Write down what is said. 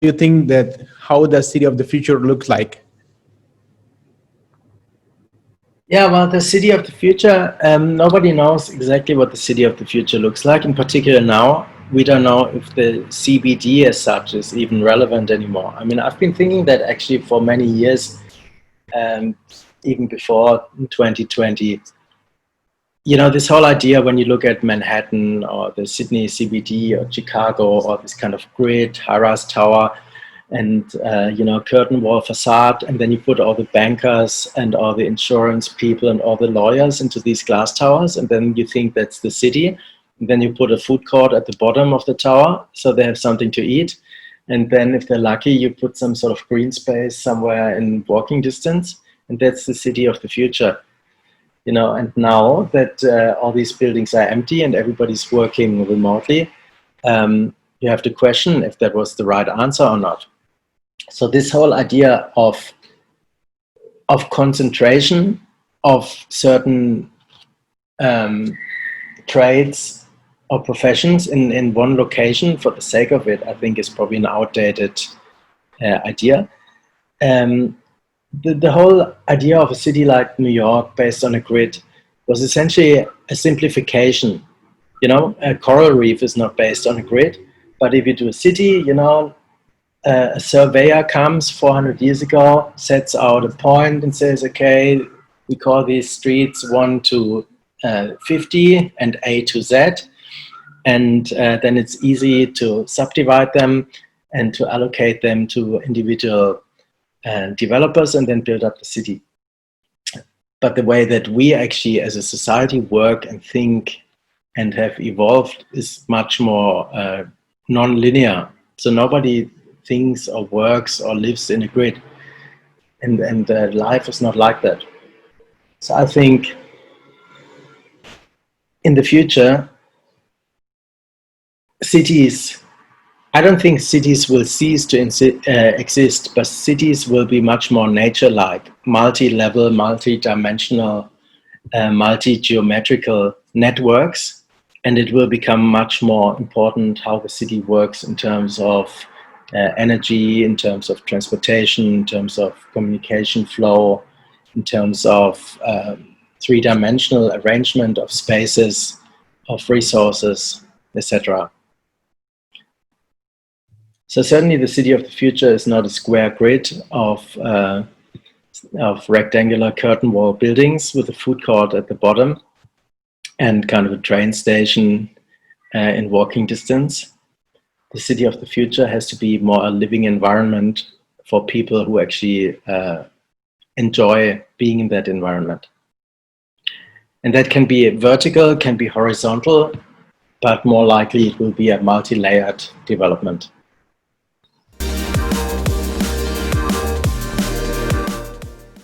you think that how the city of the future looks like? Yeah, well, the city of the future, nobody knows exactly what the city of the future looks like. In particular now, we don't know if the CBD as such is even relevant anymore. I mean, I've been thinking that actually for many years, even before 2020, you know, this whole idea when you look at Manhattan or the Sydney CBD or Chicago or this kind of grid, high-rise tower, and you know, curtain wall facade, and then you put all the bankers and all the insurance people and all the lawyers into these glass towers, and then you think that's the city. And then you put a food court at the bottom of the tower so they have something to eat, and then if they're lucky you put some sort of green space somewhere in walking distance, and that's the city of the future. You know, and now that all these buildings are empty and everybody's working remotely, you have to question if that was the right answer or not. So this whole idea of concentration of certain trades or professions in one location for the sake of it, I think is probably an outdated idea. The whole idea of a city like New York based on a grid was essentially a simplification. You know, a coral reef is not based on a grid, but if you do a city, you know, a surveyor comes 400 years ago, sets out a point and says, okay, we call these streets 1 to 50 and A to Z. And then it's easy to subdivide them and to allocate them to individual developers and then build up the city. But the way that we actually as a society work and think and have evolved is much more non-linear. So nobody thinks or works or lives in a grid, and life is not like that. So I think in the future, cities, I don't think cities will cease to exist, but cities will be much more nature-like, multi-level, multi-dimensional, multi-geometrical networks, and it will become much more important how the city works in terms of energy, in terms of transportation, in terms of communication flow, in terms of three-dimensional arrangement of spaces, of resources, etc. So certainly the city of the future is not a square grid of rectangular curtain wall buildings with a food court at the bottom and kind of a train station in walking distance. The city of the future has to be more a living environment for people who actually enjoy being in that environment. And that can be vertical, can be horizontal, but more likely it will be a multi-layered development.